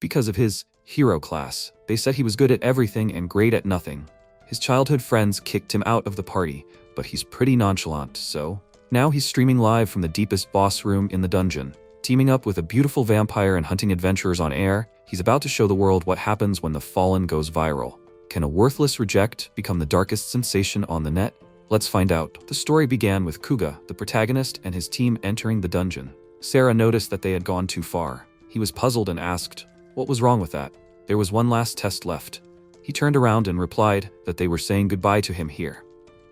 Because of his hero class, they said he was good at everything and great at nothing. His childhood friends kicked him out of the party, but he's pretty nonchalant, so now he's streaming live from the deepest boss room in the dungeon. Teaming up with a beautiful vampire and hunting adventurers on air, he's about to show the world what happens when the fallen goes viral. Can a worthless reject become the darkest sensation on the net? Let's find out. The story began with Kuga, the protagonist, and his team entering the dungeon. Sarah noticed that they had gone too far. He was puzzled and asked, what was wrong with that? There was one last test left. He turned around and replied that they were saying goodbye to him here.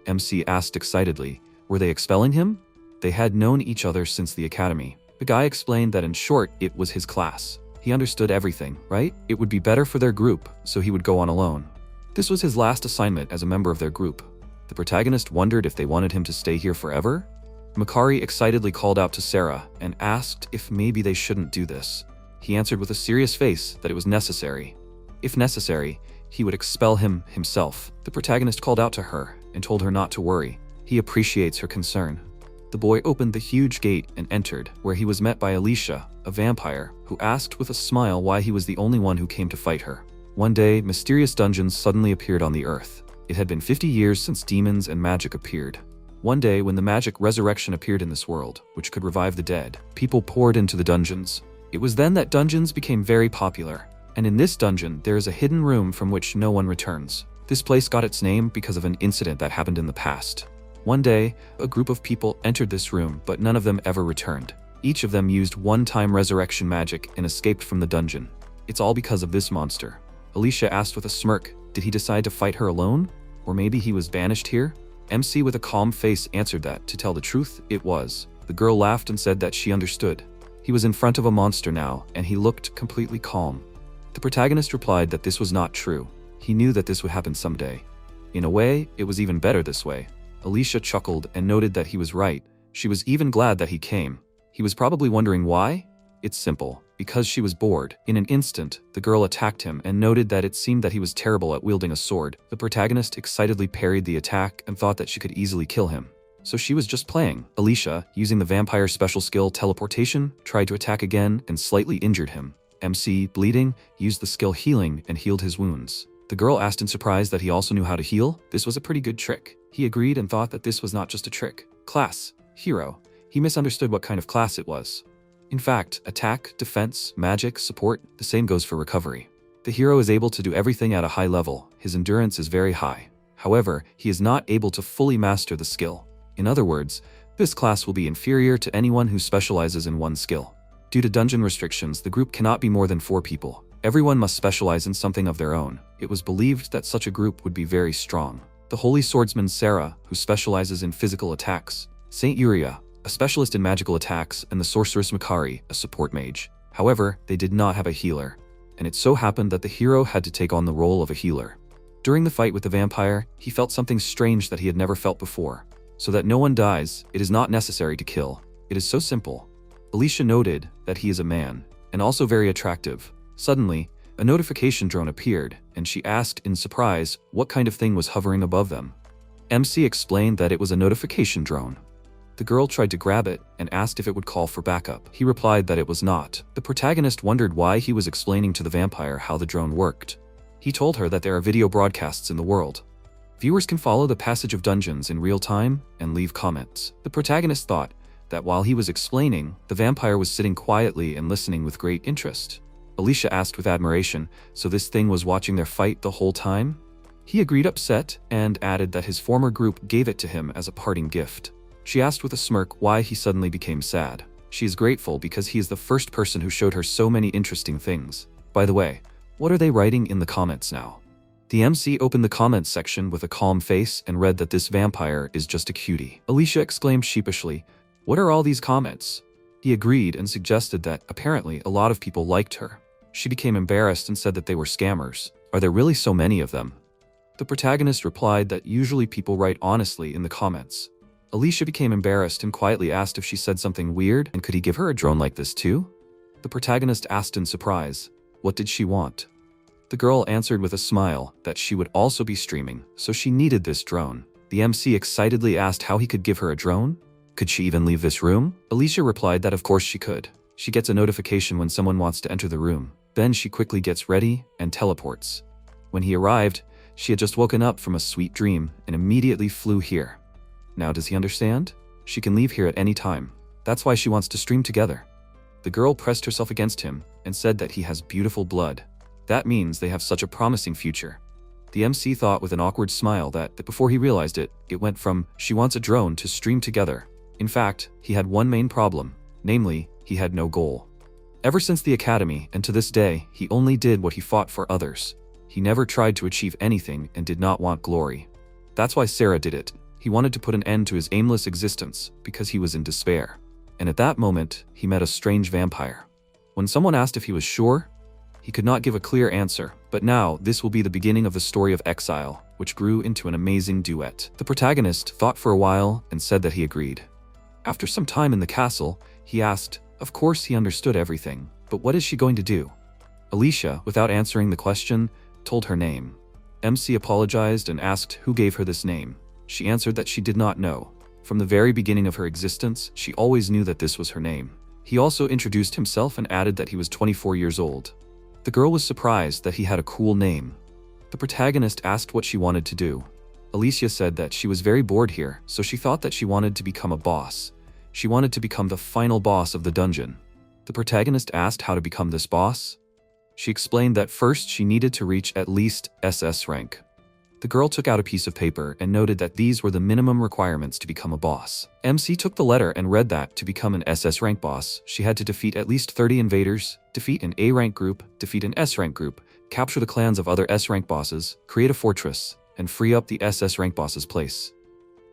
MC asked excitedly, were they expelling him? They had known each other since the academy. The guy explained that in short, it was his class. He understood everything, right? It would be better for their group, so he would go on alone. This was his last assignment as a member of their group. The protagonist wondered if they wanted him to stay here forever. Makari excitedly called out to Sarah and asked if maybe they shouldn't do this. He answered with a serious face that it was necessary. If necessary, he would expel him himself. The protagonist called out to her and told her not to worry. He appreciates her concern. The boy opened the huge gate and entered, where he was met by Alicia, a vampire, who asked with a smile why he was the only one who came to fight her. One day, mysterious dungeons suddenly appeared on the earth. It had been 50 years since demons and magic appeared. One day, when the magic resurrection appeared in this world, which could revive the dead, people poured into the dungeons. It was then that dungeons became very popular. And in this dungeon, there is a hidden room from which no one returns. This place got its name because of an incident that happened in the past. One day, a group of people entered this room, but none of them ever returned. Each of them used one-time resurrection magic and escaped from the dungeon. It's all because of this monster. Alicia asked with a smirk, did he decide to fight her alone? Or maybe he was banished here? MC with a calm face answered that, to tell the truth, it was. The girl laughed and said that she understood. He was in front of a monster now, and he looked completely calm. The protagonist replied that this was not true. He knew that this would happen someday. In a way, it was even better this way. Alicia chuckled and noted that he was right. She was even glad that he came. He was probably wondering why? It's simple. Because she was bored. In an instant, the girl attacked him and noted that it seemed that he was terrible at wielding a sword. The protagonist excitedly parried the attack and thought that she could easily kill him. So she was just playing. Alicia, using the vampire's special skill teleportation, tried to attack again and slightly injured him. MC, bleeding, used the skill healing and healed his wounds. The girl asked in surprise that he also knew how to heal. This was a pretty good trick. He agreed and thought that this was not just a trick. Class. Hero. He misunderstood what kind of class it was. In fact, attack, defense, magic, support, the same goes for recovery. The hero is able to do everything at a high level. His endurance is very high. However, he is not able to fully master the skill. In other words, this class will be inferior to anyone who specializes in one skill. Due to dungeon restrictions, the group cannot be more than 4 people. Everyone must specialize in something of their own. It was believed that such a group would be very strong. The holy swordsman Sarah, who specializes in physical attacks, Saint Uriah, a specialist in magical attacks, and the sorceress Makari, a support mage. However, they did not have a healer, and it so happened that the hero had to take on the role of a healer. During the fight with the vampire, he felt something strange that he had never felt before. So that no one dies, it is not necessary to kill. It is so simple. Alicia noted that he is a man, and also very attractive. Suddenly, a notification drone appeared, and she asked in surprise what kind of thing was hovering above them. MC explained that it was a notification drone. The girl tried to grab it and asked if it would call for backup. He replied that it was not. The protagonist wondered why he was explaining to the vampire how the drone worked. He told her that there are video broadcasts in the world. Viewers can follow the passage of dungeons in real time and leave comments. The protagonist thought that while he was explaining, the vampire was sitting quietly and listening with great interest. Alicia asked with admiration, so this thing was watching their fight the whole time? He agreed upset and added that his former group gave it to him as a parting gift. She asked with a smirk why he suddenly became sad. She is grateful because he is the first person who showed her so many interesting things. By the way, what are they writing in the comments now? The MC opened the comments section with a calm face and read that this vampire is just a cutie. Alicia exclaimed sheepishly, "What are all these comments?" He agreed and suggested that apparently a lot of people liked her. She became embarrassed and said that they were scammers. Are there really so many of them? The protagonist replied that usually people write honestly in the comments. Alicia became embarrassed and quietly asked if she said something weird and could he give her a drone like this too? The protagonist asked in surprise, what did she want? The girl answered with a smile that she would also be streaming, so she needed this drone. The MC excitedly asked how he could give her a drone. Could she even leave this room? Alicia replied that of course she could. She gets a notification when someone wants to enter the room. Then she quickly gets ready and teleports. When he arrived, she had just woken up from a sweet dream and immediately flew here. Now does he understand? She can leave here at any time. That's why she wants to stream together. The girl pressed herself against him and said that he has beautiful blood. That means they have such a promising future. The MC thought with an awkward smile that before he realized it, it went from she wants a drone to stream together. In fact, he had one main problem, namely, he had no goal. Ever since the academy and to this day, he only did what he fought for others. He never tried to achieve anything and did not want glory. That's why Sarah did it. He wanted to put an end to his aimless existence because he was in despair. And at that moment, he met a strange vampire. When someone asked if he was sure, he could not give a clear answer, but now this will be the beginning of the story of Exile, which grew into an amazing duet. The protagonist thought for a while and said that he agreed. After some time in the castle, he asked, of course he understood everything, but what is she going to do? Alicia, without answering the question, told her name. MC apologized and asked who gave her this name. She answered that she did not know. From the very beginning of her existence, she always knew that this was her name. He also introduced himself and added that he was 24 years old. The girl was surprised that he had a cool name. The protagonist asked what she wanted to do. Alicia said that she was very bored here, so she thought that she wanted to become a boss. She wanted to become the final boss of the dungeon. The protagonist asked how to become this boss. She explained that first she needed to reach at least SS rank. The girl took out a piece of paper and noted that these were the minimum requirements to become a boss. MC took the letter and read that to become an SS rank boss, she had to defeat at least 30 invaders, defeat an A rank group, defeat an S rank group, capture the clans of other S rank bosses, create a fortress, and free up the SS rank boss's place.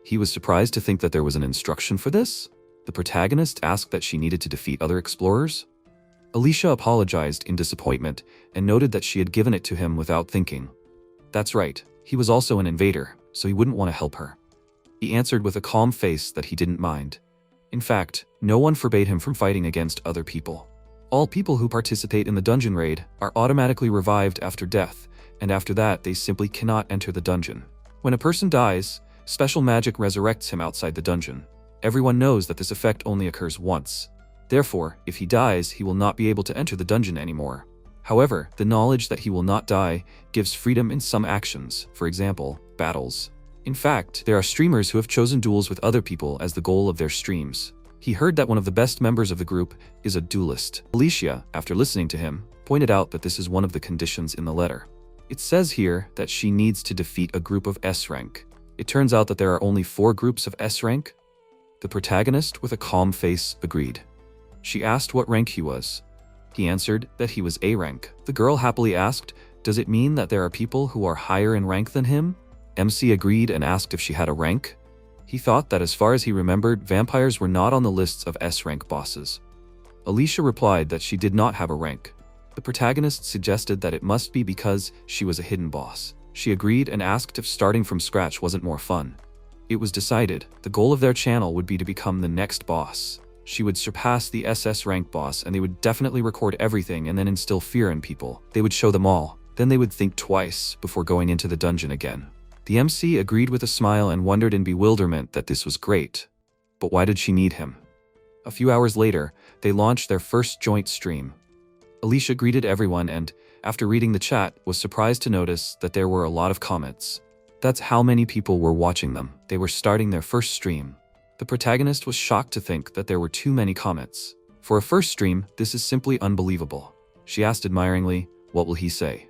He was surprised to think that there was an instruction for this. The protagonist asked that she needed to defeat other explorers. Alicia apologized in disappointment and noted that she had given it to him without thinking. That's right. He was also an invader, so he wouldn't want to help her. He answered with a calm face that he didn't mind. In fact, no one forbade him from fighting against other people. All people who participate in the dungeon raid are automatically revived after death, and after that they simply cannot enter the dungeon. When a person dies, special magic resurrects him outside the dungeon. Everyone knows that this effect only occurs once. Therefore, if he dies, he will not be able to enter the dungeon anymore. However, the knowledge that he will not die gives freedom in some actions, for example, battles. In fact, there are streamers who have chosen duels with other people as the goal of their streams. He heard that one of the best members of the group is a duelist. Alicia, after listening to him, pointed out that this is one of the conditions in the letter. It says here that she needs to defeat a group of S rank. It turns out that there are only 4 groups of S rank. The protagonist, with a calm face, agreed. She asked what rank he was. He answered that he was A rank. The girl happily asked, does it mean that there are people who are higher in rank than him? MC agreed and asked if she had a rank. He thought that as far as he remembered, vampires were not on the lists of S rank bosses. Alicia replied that she did not have a rank. The protagonist suggested that it must be because she was a hidden boss. She agreed and asked if starting from scratch wasn't more fun. It was decided the goal of their channel would be to become the next boss. She would surpass the SS rank boss and they would definitely record everything and then instill fear in people. They would show them all. Then they would think twice before going into the dungeon again. The MC agreed with a smile and wondered in bewilderment that this was great. But why did she need him? A few hours later, they launched their first joint stream. Alicia greeted everyone and, after reading the chat, was surprised to notice that there were a lot of comments. That's how many people were watching them. They were starting their first stream. The protagonist was shocked to think that there were too many comments. For a first stream, this is simply unbelievable. She asked admiringly, what will he say?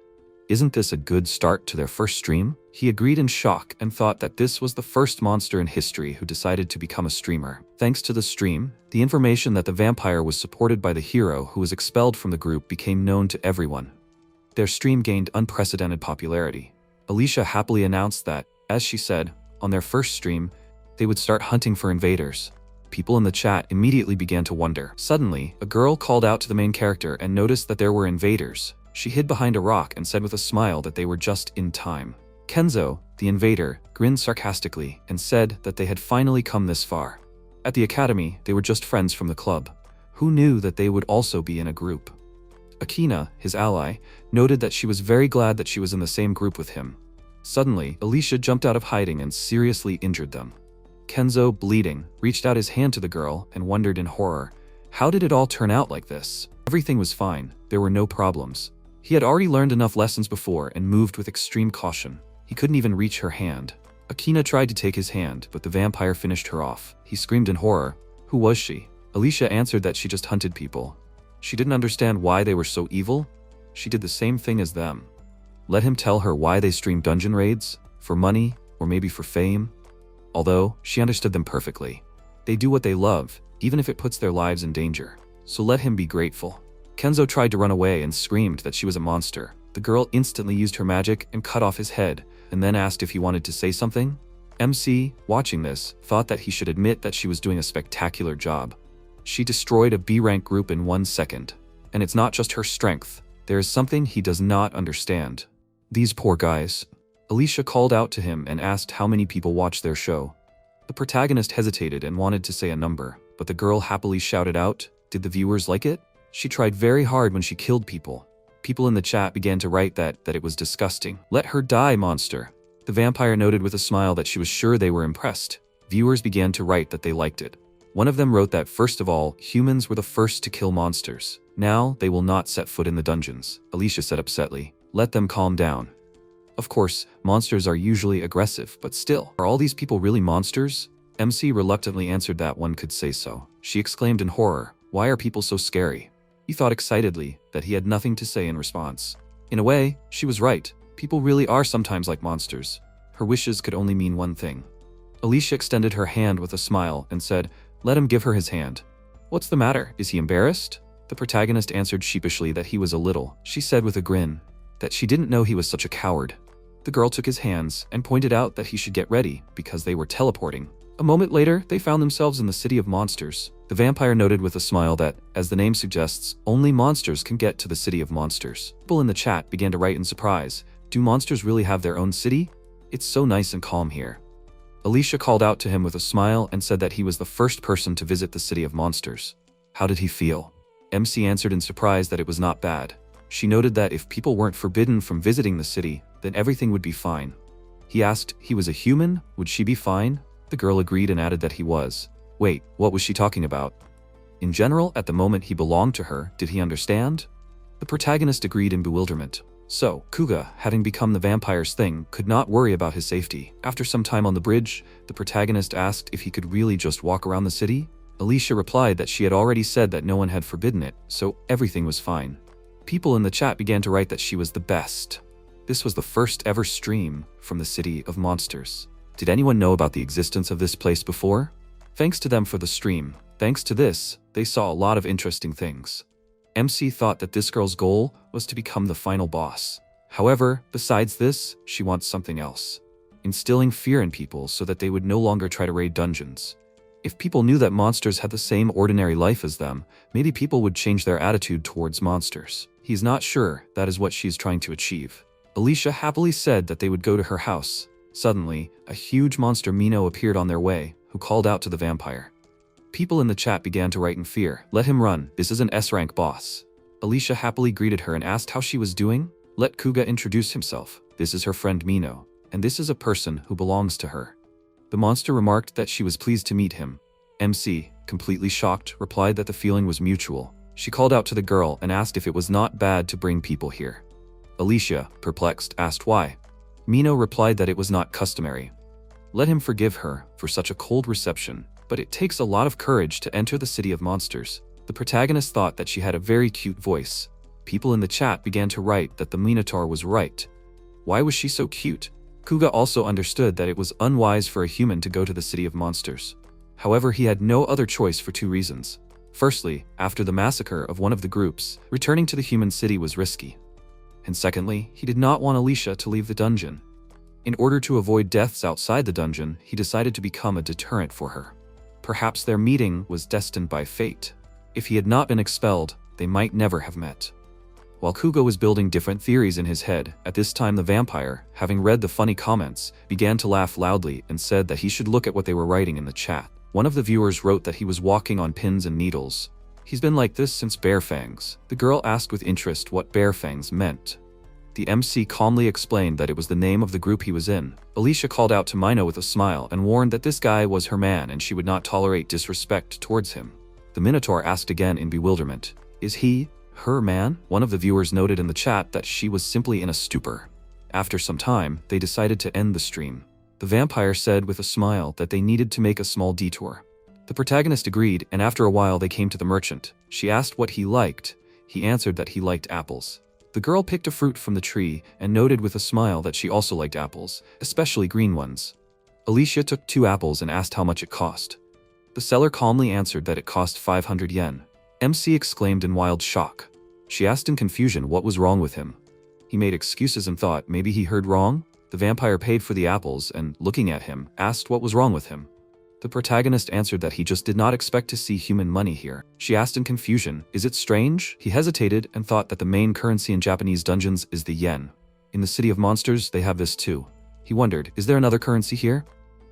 Isn't this a good start to their first stream? He agreed in shock and thought that this was the first monster in history who decided to become a streamer. Thanks to the stream, the information that the vampire was supported by the hero who was expelled from the group became known to everyone. Their stream gained unprecedented popularity. Alicia happily announced that, as she said, on their first stream, they would start hunting for invaders. People in the chat immediately began to wonder. Suddenly, a girl called out to the main character and noticed that there were invaders. She hid behind a rock and said with a smile that they were just in time. Kenzo, the invader, grinned sarcastically and said that they had finally come this far. At the academy, they were just friends from the club. Who knew that they would also be in a group? Akina, his ally, noted that she was very glad that she was in the same group with him. Suddenly, Alicia jumped out of hiding and seriously injured them. Kenzo, bleeding, reached out his hand to the girl and wondered in horror, how did it all turn out like this? Everything was fine, there were no problems. He had already learned enough lessons before and moved with extreme caution. He couldn't even reach her hand. Akina tried to take his hand, but the vampire finished her off. He screamed in horror. Who was she? Alicia answered that she just hunted people. She didn't understand why they were so evil. She did the same thing as them. Let him tell her why they stream dungeon raids, for money, or maybe for fame. Although, she understood them perfectly. They do what they love, even if it puts their lives in danger. So let him be grateful. Kenzo tried to run away and screamed that she was a monster. The girl instantly used her magic and cut off his head, and then asked if he wanted to say something. MC, watching this, thought that he should admit that she was doing a spectacular job. She destroyed a B-rank group in 1 second. And it's not just her strength. There is something he does not understand. These poor guys. Alicia called out to him and asked how many people watched their show. The protagonist hesitated and wanted to say a number, but the girl happily shouted out, "Did the viewers like it?" She tried very hard when she killed people. People in the chat began to write that it was disgusting. Let her die, monster. The vampire noted with a smile that she was sure they were impressed. Viewers began to write that they liked it. One of them wrote that first of all, humans were the first to kill monsters. Now, they will not set foot in the dungeons. Alicia said upsetly. Let them calm down. Of course, monsters are usually aggressive, but still, are all these people really monsters? MC reluctantly answered that one could say so. She exclaimed in horror, why are people so scary? He thought excitedly that he had nothing to say in response. In a way, she was right. People really are sometimes like monsters. Her wishes could only mean one thing. Alicia extended her hand with a smile and said, let him give her his hand. What's the matter? Is he embarrassed? The protagonist answered sheepishly that he was a little. She said with a grin that she didn't know he was such a coward. The girl took his hands and pointed out that he should get ready because they were teleporting. A moment later, they found themselves in the city of monsters. The vampire noted with a smile that, as the name suggests, only monsters can get to the city of monsters. People in the chat began to write in surprise, do monsters really have their own city? It's so nice and calm here. Alicia called out to him with a smile and said that he was the first person to visit the city of monsters. How did he feel? MC answered in surprise that it was not bad. She noted that if people weren't forbidden from visiting the city, then everything would be fine. He asked, he was a human? Would she be fine? The girl agreed and added that he was. Wait, what was she talking about? In general, at the moment he belonged to her, did he understand? The protagonist agreed in bewilderment. So, Kuga, having become the vampire's thing, could not worry about his safety. After some time on the bridge, the protagonist asked if he could really just walk around the city. Alicia replied that she had already said that no one had forbidden it, so everything was fine. People in the chat began to write that she was the best. This was the first ever stream from the city of monsters. Did anyone know about the existence of this place before? Thanks to them for the stream. Thanks to this, they saw a lot of interesting things. MC thought that this girl's goal was to become the final boss. However, besides this, she wants something else. Instilling fear in people so that they would no longer try to raid dungeons. If people knew that monsters had the same ordinary life as them, maybe people would change their attitude towards monsters. He's not sure that is what she is trying to achieve. Alicia happily said that they would go to her house. Suddenly, a huge monster Mino appeared on their way, who called out to the vampire. People in the chat began to write in fear. Let him run, this is an S-rank boss. Alicia happily greeted her and asked how she was doing. Let Kuga introduce himself. This is her friend Mino, and this is a person who belongs to her. The monster remarked that she was pleased to meet him. MC, completely shocked, replied that the feeling was mutual. She called out to the girl and asked if it was not bad to bring people here. Alicia, perplexed, asked why. Mino replied that it was not customary. Let him forgive her for such a cold reception, but it takes a lot of courage to enter the city of monsters. The protagonist thought that she had a very cute voice. People in the chat began to write that the Minotaur was right. Why was she so cute? Kuga also understood that it was unwise for a human to go to the city of monsters. However, he had no other choice for 2 reasons. Firstly, after the massacre of one of the groups, returning to the human city was risky. And secondly, he did not want Alicia to leave the dungeon. In order to avoid deaths outside the dungeon, he decided to become a deterrent for her. Perhaps their meeting was destined by fate. If he had not been expelled, they might never have met. While Kuga was building different theories in his head, at this time the vampire, having read the funny comments, began to laugh loudly and said that he should look at what they were writing in the chat. One of the viewers wrote that he was walking on pins and needles. He's been like this since Bare Fangs. The girl asked with interest what Bare Fangs meant. The MC calmly explained that it was the name of the group he was in. Alicia called out to Mino with a smile and warned that this guy was her man and she would not tolerate disrespect towards him. The Minotaur asked again in bewilderment, is he Her man? One of the viewers noted in the chat that she was simply in a stupor. After some time, they decided to end the stream. The vampire said with a smile that they needed to make a small detour. The protagonist agreed, and after a while they came to the merchant. She asked what he liked. He answered that he liked apples. The girl picked a fruit from the tree and noted with a smile that she also liked apples, especially green ones. Alicia took 2 apples and asked how much it cost. The seller calmly answered that it cost 500 yen. MC exclaimed in wild shock. She asked in confusion what was wrong with him. He made excuses and thought maybe he heard wrong. The vampire paid for the apples and, looking at him, asked what was wrong with him. The protagonist answered that he just did not expect to see human money here. She asked in confusion, "Is it strange?" He hesitated and thought that the main currency in Japanese dungeons is the yen. In the City of Monsters, they have this too. He wondered, is there another currency here?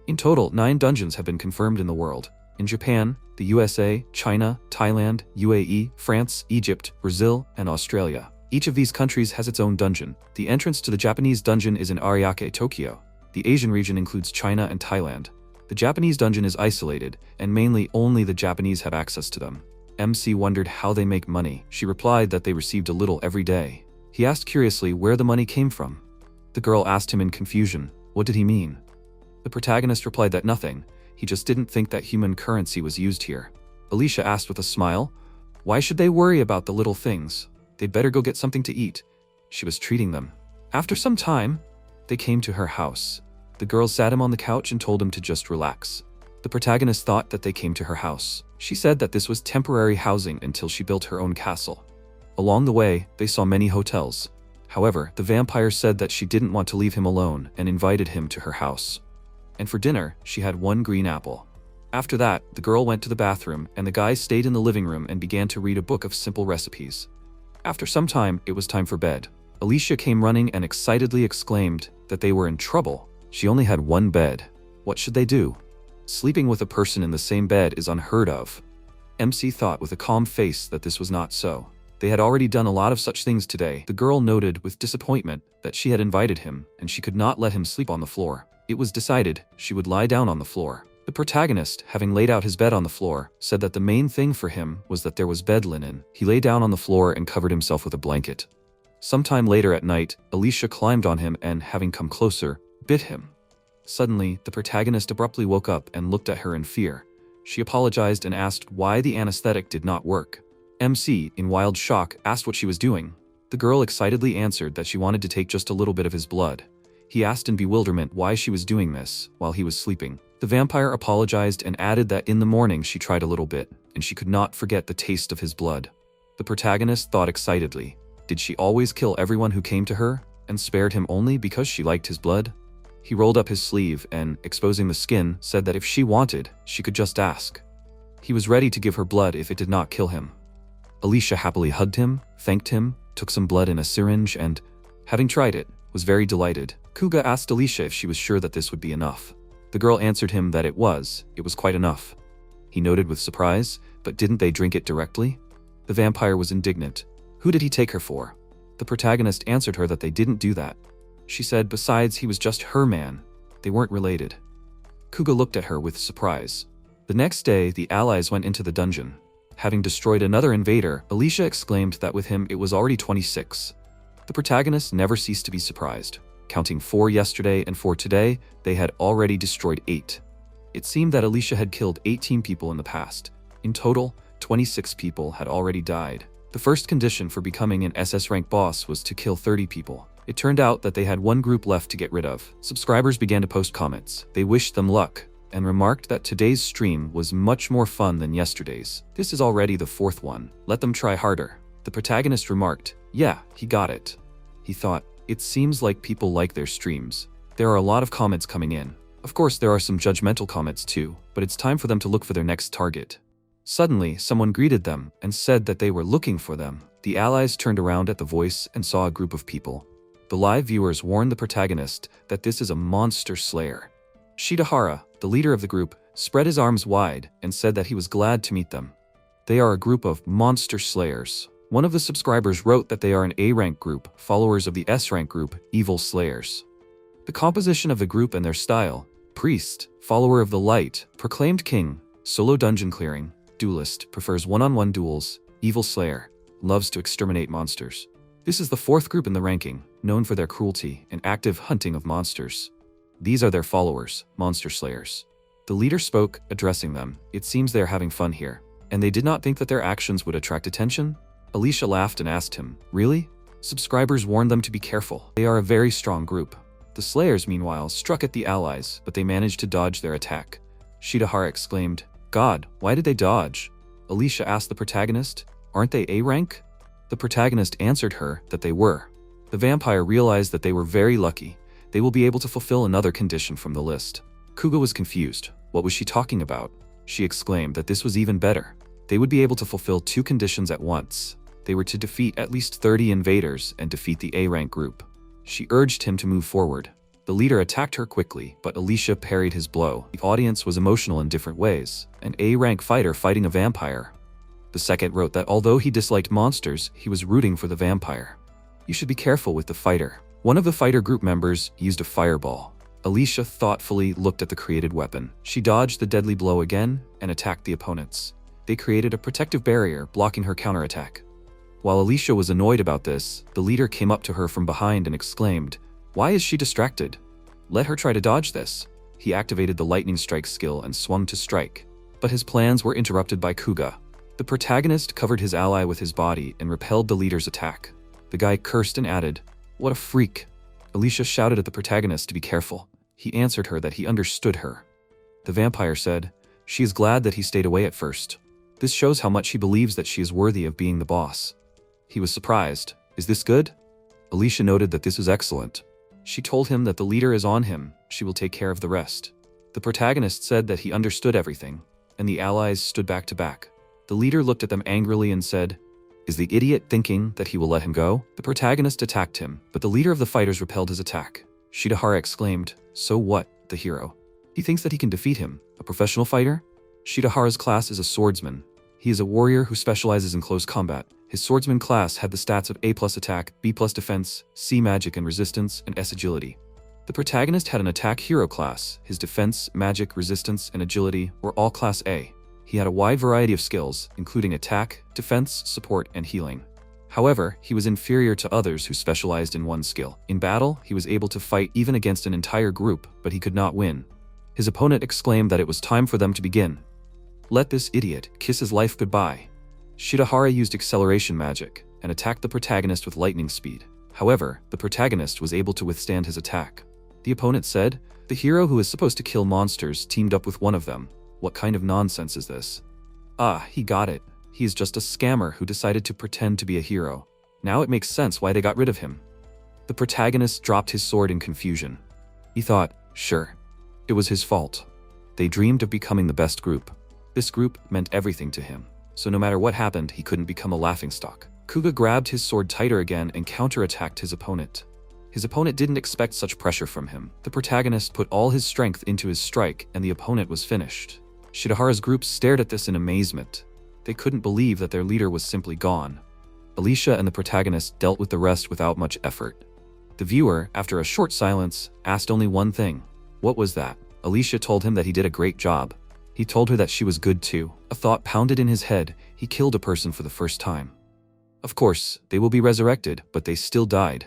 In total, 9 dungeons have been confirmed in the world. In Japan, the USA, China, Thailand, UAE, France, Egypt, Brazil, and Australia. Each of these countries has its own dungeon. The entrance to the Japanese dungeon is in Ariake, Tokyo. The Asian region includes China and Thailand. The Japanese dungeon is isolated, and mainly only the Japanese have access to them. MC wondered how they make money. She replied that they received a little every day. He asked curiously where the money came from. The girl asked him in confusion, what did he mean? The protagonist replied that nothing. He just didn't think that human currency was used here. Alicia asked with a smile, why should they worry about the little things? They'd better go get something to eat. She was treating them. After some time, they came to her house. The girl sat him on the couch and told him to just relax. The protagonist thought that they came to her house. She said that this was temporary housing until she built her own castle. Along the way, they saw many hotels. However, the vampire said that she didn't want to leave him alone and invited him to her house. And for dinner, she had 1 green apple. After that, the girl went to the bathroom and the guy stayed in the living room and began to read a book of simple recipes. After some time, it was time for bed. Alicia came running and excitedly exclaimed that they were in trouble. She only had 1 bed. What should they do? Sleeping with a person in the same bed is unheard of. MC thought with a calm face that this was not so. They had already done a lot of such things today. The girl noted with disappointment that she had invited him and she could not let him sleep on the floor. It was decided she would lie down on the floor. The protagonist, having laid out his bed on the floor, said that the main thing for him was that there was bed linen. He lay down on the floor and covered himself with a blanket. Sometime later at night, Alicia climbed on him and, having come closer, bit him. Suddenly, the protagonist abruptly woke up and looked at her in fear. She apologized and asked why the anesthetic did not work. MC, in wild shock, asked what she was doing. The girl excitedly answered that she wanted to take just a little bit of his blood. He asked in bewilderment why she was doing this while he was sleeping. The vampire apologized and added that in the morning she tried a little bit, and she could not forget the taste of his blood. The protagonist thought excitedly, did she always kill everyone who came to her, and spared him only because she liked his blood? He rolled up his sleeve and, exposing the skin, said that if she wanted, she could just ask. He was ready to give her blood if it did not kill him. Alicia happily hugged him, thanked him, took some blood in a syringe and, having tried it, was very delighted. Kuga asked Alicia if she was sure that this would be enough. The girl answered him that it was quite enough. He noted with surprise, but didn't they drink it directly? The vampire was indignant. Who did he take her for? The protagonist answered her that they didn't do that. She said besides he was just her man. They weren't related. Kuga looked at her with surprise. The next day, the allies went into the dungeon. Having destroyed another invader, Alicia exclaimed that with him it was already 26. The protagonist never ceased to be surprised. Counting 4 yesterday and 4 today, they had already destroyed 8. It seemed that Alicia had killed 18 people in the past. In total, 26 people had already died. The first condition for becoming an SS rank boss was to kill 30 people. It turned out that they had 1 group left to get rid of. Subscribers began to post comments. They wished them luck, and remarked that today's stream was much more fun than yesterday's. This is already the 4th one. Let them try harder. The protagonist remarked, yeah, he got it. He thought, it seems like people like their streams. There are a lot of comments coming in. Of course, there are some judgmental comments too, but it's time for them to look for their next target. Suddenly, someone greeted them and said that they were looking for them. The allies turned around at the voice and saw a group of people. The live viewers warned the protagonist that this is a monster slayer. Shidahara, the leader of the group, spread his arms wide and said that he was glad to meet them. They are a group of monster slayers. One of the subscribers wrote that they are an A-rank group, followers of the S-rank group, evil slayers. The composition of the group and their style: priest, follower of the light, proclaimed king, solo dungeon clearing, duelist, prefers one-on-one duels, evil slayer. loves to exterminate monsters. This is the fourth group in the ranking, known for their cruelty and active hunting of monsters. These are their followers, monster slayers. The leader spoke, addressing them. It seems they are having fun here. And they did not think that their actions would attract attention? Alicia laughed and asked him, really? Subscribers warned them to be careful. They are a very strong group. The slayers, meanwhile, struck at the allies, but they managed to dodge their attack. Shidahara exclaimed, God, why did they dodge? Alicia asked the protagonist, aren't they A rank? The protagonist answered her that they were. The vampire realized that they were very lucky. They will be able to fulfill another condition from the list. Kuga was confused. What was she talking about? She exclaimed that this was even better. They would be able to fulfill 2 conditions at once. They were to defeat at least 30 invaders and defeat the A-rank group. She urged him to move forward. The leader attacked her quickly, but Alicia parried his blow. The audience was emotional in different ways. An A-rank fighter fighting a vampire. The second wrote that although he disliked monsters, he was rooting for the vampire. You should be careful with the fighter. One of the fighter group members used a fireball. Alicia thoughtfully looked at the created weapon. She dodged the deadly blow again and attacked the opponents. They created a protective barrier, blocking her counterattack. While Alicia was annoyed about this, the leader came up to her from behind and exclaimed, why is she distracted? Let her try to dodge this. He activated the lightning strike skill and swung to strike. But his plans were interrupted by Kuga. The protagonist covered his ally with his body and repelled the leader's attack. The guy cursed and added, what a freak. Alicia shouted at the protagonist to be careful. He answered her that he understood her. The vampire said, she is glad that he stayed away at first. This shows how much he believes that she is worthy of being the boss. He was surprised. Is this good? Alicia noted that this was excellent. She told him that the leader is on him. She will take care of the rest. The protagonist said that he understood everything, and the allies stood back to back. The leader looked at them angrily and said, is the idiot thinking that he will let him go? The protagonist attacked him, but the leader of the fighters repelled his attack. Shidahara exclaimed, so what, the hero? He thinks that he can defeat him, a professional fighter? Shidahara's class is a swordsman. He is a warrior who specializes in close combat. His swordsman class had the stats of A+ attack, B+ defense, C magic and resistance, and S agility. The protagonist had an attack hero class. His defense, magic, resistance, and agility were all class A. He had a wide variety of skills, including attack, defense, support, and healing. However, he was inferior to others who specialized in one skill. In battle, he was able to fight even against an entire group, but he could not win. His opponent exclaimed that it was time for them to begin. Let this idiot kiss his life goodbye. Shidahara used acceleration magic and attacked the protagonist with lightning speed. However, the protagonist was able to withstand his attack. The opponent said, the hero who is supposed to kill monsters teamed up with one of them. What kind of nonsense is this? Ah, he got it. He is just a scammer who decided to pretend to be a hero. Now it makes sense why they got rid of him. The protagonist dropped his sword in confusion. He thought, sure, it was his fault. They dreamed of becoming the best group. This group meant everything to him, so no matter what happened, he couldn't become a laughingstock. Kuga grabbed his sword tighter again and counterattacked his opponent. His opponent didn't expect such pressure from him. The protagonist put all his strength into his strike, and the opponent was finished. Shidahara's group stared at this in amazement. They couldn't believe that their leader was simply gone. Alicia and the protagonist dealt with the rest without much effort. The viewer, after a short silence, asked only one thing. What was that? Alicia told him that he did a great job. He told her that she was good too. A thought pounded in his head. He killed a person for the first time. Of course, they will be resurrected, but they still died.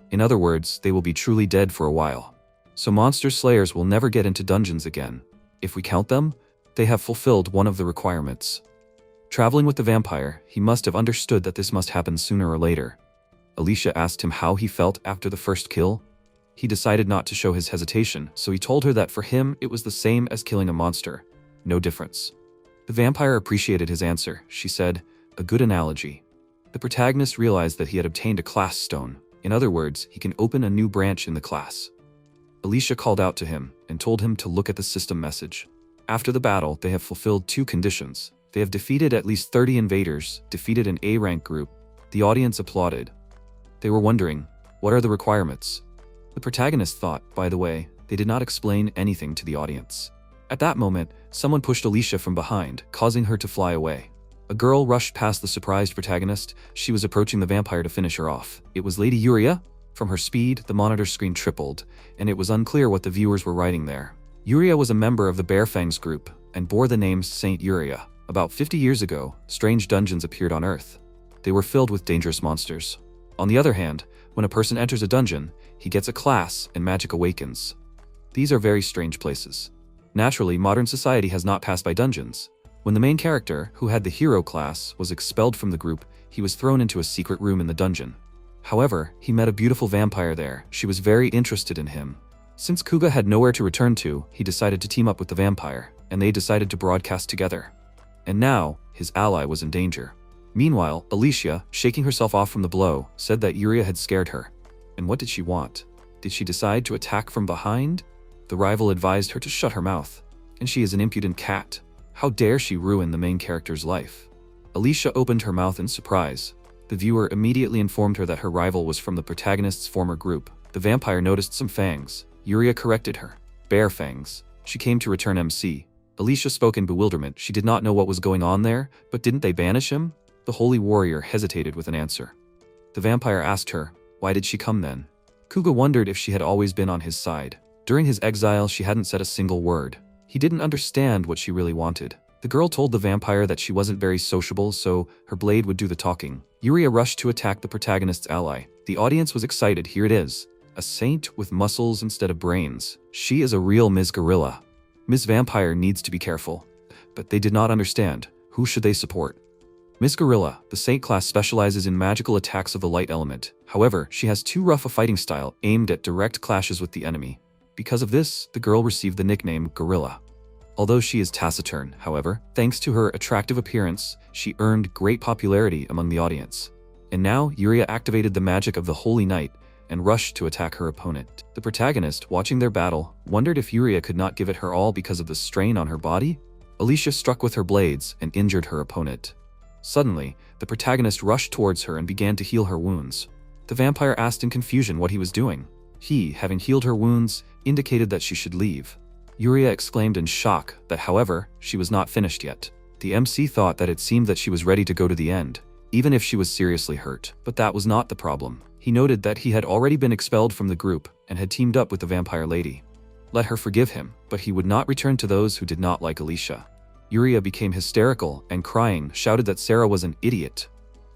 In other words, they will be truly dead for a while. So monster slayers will never get into dungeons again. If we count them, they have fulfilled one of the requirements. Traveling with the vampire, he must have understood that this must happen sooner or later. Alicia asked him how he felt after the first kill. He decided not to show his hesitation, so he told her that for him it was the same as killing a monster. No difference. The vampire appreciated his answer. She said, a good analogy. The protagonist realized that he had obtained a class stone. In other words, he can open a new branch in the class. Alicia called out to him and told him to look at the system message. After the battle, they have fulfilled 2 conditions. They have defeated at least 30 invaders, defeated an A-rank group. The audience applauded. They were wondering, what are the requirements? The protagonist thought, by the way, they did not explain anything to the audience. At that moment, someone pushed Alicia from behind, causing her to fly away. A girl rushed past the surprised protagonist. She was approaching the vampire to finish her off. It was Lady Yuria. From her speed, the monitor screen tripled, and it was unclear what the viewers were writing there. Yuria was a member of the Bearfangs group and bore the name Saint Yuria. About 50 years ago, strange dungeons appeared on Earth. they were filled with dangerous monsters. On the other hand, when a person enters a dungeon, he gets a class and magic awakens. These are very strange places. Naturally, modern society has not passed by dungeons. When the main character, who had the hero class, was expelled from the group, he was thrown into a secret room in the dungeon. However, he met a beautiful vampire there. She was very interested in him. Since Kuga had nowhere to return to, he decided to team up with the vampire, and they decided to broadcast together. And now, his ally was in danger. Meanwhile, Alicia, shaking herself off from the blow, said that Yuria had scared her. And what did she want? Did she decide to attack from behind? The rival advised her to shut her mouth. And she is an impudent cat. How dare she ruin the main character's life? Alicia opened her mouth in surprise. The viewer immediately informed her that her rival was from the protagonist's former group. The vampire noticed some fangs. Yuria corrected her. Bear fangs. She came to return MC. Alicia spoke in bewilderment. She did not know what was going on there, but didn't they banish him? The holy warrior hesitated with an answer. The vampire asked her, why did she come then? Kuga wondered if she had always been on his side. During his exile, she hadn't said a single word. He didn't understand what she really wanted. The girl told the vampire that she wasn't very sociable, so her blade would do the talking. Yuria rushed to attack the protagonist's ally. The audience was excited. Here it is. A saint with muscles instead of brains. She is a real Ms. Gorilla. Ms. Vampire needs to be careful. But they did not understand. Who should they support? Ms. Gorilla, the saint class, specializes in magical attacks of the light element. However, she has too rough a fighting style aimed at direct clashes with the enemy. Because of this, the girl received the nickname Gorilla. Although she is taciturn, however, thanks to her attractive appearance, she earned great popularity among the audience. And now, Yuria activated the magic of the Holy Knight and rushed to attack her opponent. The protagonist, watching their battle, wondered if Yuria could not give it her all because of the strain on her body. Alicia struck with her blades and injured her opponent. Suddenly, the protagonist rushed towards her and began to heal her wounds. The vampire asked in confusion what he was doing. He, having healed her wounds, indicated that she should leave. Yuria exclaimed in shock that, however, she was not finished yet. The MC thought that it seemed that she was ready to go to the end, even if she was seriously hurt. But that was not the problem. He noted that he had already been expelled from the group and had teamed up with the vampire lady. Let her forgive him, but he would not return to those who did not like Alicia. Yuria became hysterical and, crying, shouted that Sarah was an idiot.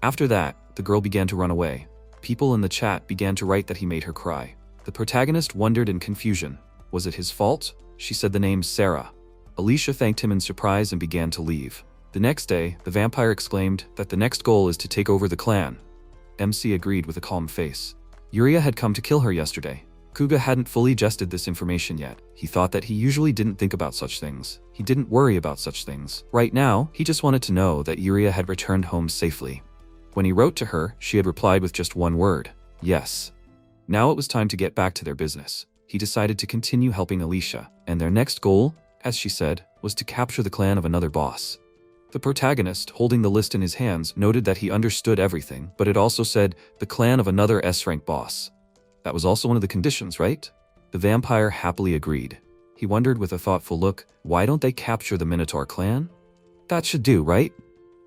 After that, the girl began to run away. People in the chat began to write that he made her cry. The protagonist wondered in confusion. Was it his fault? She said the name Sarah. Alicia thanked him in surprise and began to leave. The next day, the vampire exclaimed that the next goal is to take over the clan. MC agreed with a calm face. Yuria had come to kill her yesterday. Kuga hadn't fully digested this information yet. He thought that he usually didn't think about such things. He didn't worry about such things. Right now, he just wanted to know that Yuria had returned home safely. When he wrote to her, she had replied with just one word: yes. Now it was time to get back to their business. He decided to continue helping Alicia, and their next goal, as she said, was to capture the clan of another boss. The protagonist, holding the list in his hands, noted that he understood everything, but it also said the clan of another S-rank boss. That was also one of the conditions, right? The vampire happily agreed. He wondered with a thoughtful look, why don't they capture the Minotaur clan? That should do, right?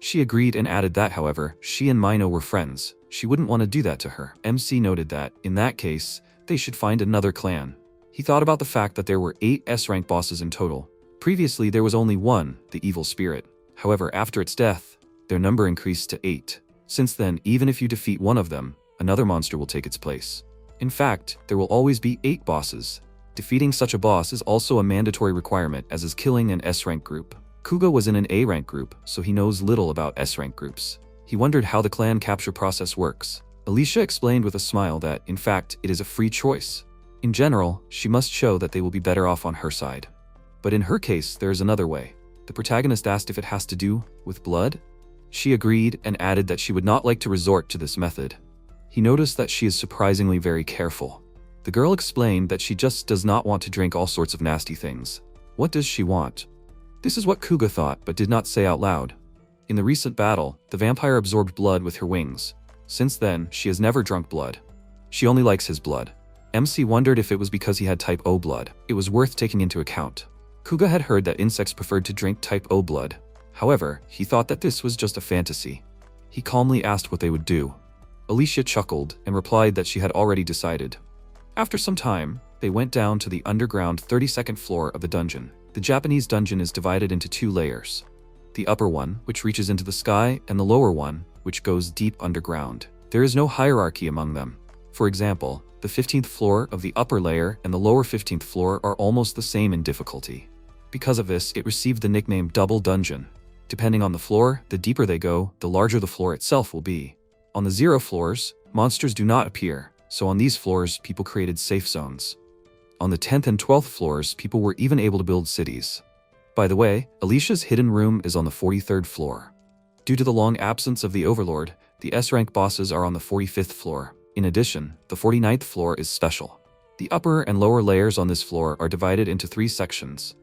She agreed and added that, however, she and Mino were friends. She wouldn't want to do that to her. MC noted that, in that case, they should find another clan. He thought about the fact that there were 8 S-rank bosses in total. Previously, there was only one, the evil spirit. However, after its death, their number increased to 8. Since then, even if you defeat one of them, another monster will take its place. In fact, there will always be 8 bosses. Defeating such a boss is also a mandatory requirement, as is killing an S-rank group. Kuga was in an A-rank group, so he knows little about S-rank groups. He wondered how the clan capture process works. Alicia explained with a smile that, in fact, it is a free choice. In general, she must show that they will be better off on her side. But in her case, there is another way. The protagonist asked if it has to do with blood. She agreed and added that she would not like to resort to this method. He noticed that she is surprisingly very careful. The girl explained that she just does not want to drink all sorts of nasty things. What does she want? This is what Kuga thought, but did not say out loud. In the recent battle, the vampire absorbed blood with her wings. Since then, she has never drunk blood. She only likes his blood. MC wondered if it was because he had type O blood. It was worth taking into account. Kuga had heard that insects preferred to drink type O blood. However, he thought that this was just a fantasy. He calmly asked what they would do. Alicia chuckled and replied that she had already decided. After some time, they went down to the underground 32nd floor of the dungeon. The Japanese dungeon is divided into 2 layers. The upper one, which reaches into the sky, and the lower one, which goes deep underground. There is no hierarchy among them. For example, the 15th floor of the upper layer and the lower 15th floor are almost the same in difficulty. Because of this, it received the nickname Double Dungeon. Depending on the floor, the deeper they go, the larger the floor itself will be. On the 0 floors, monsters do not appear, so on these floors, people created safe zones. On the 10th and 12th floors, people were even able to build cities. By the way, Alicia's hidden room is on the 43rd floor. Due to the long absence of the Overlord, the S-rank bosses are on the 45th floor. In addition, the 49th floor is special. The upper and lower layers on this floor are divided into 3 sections,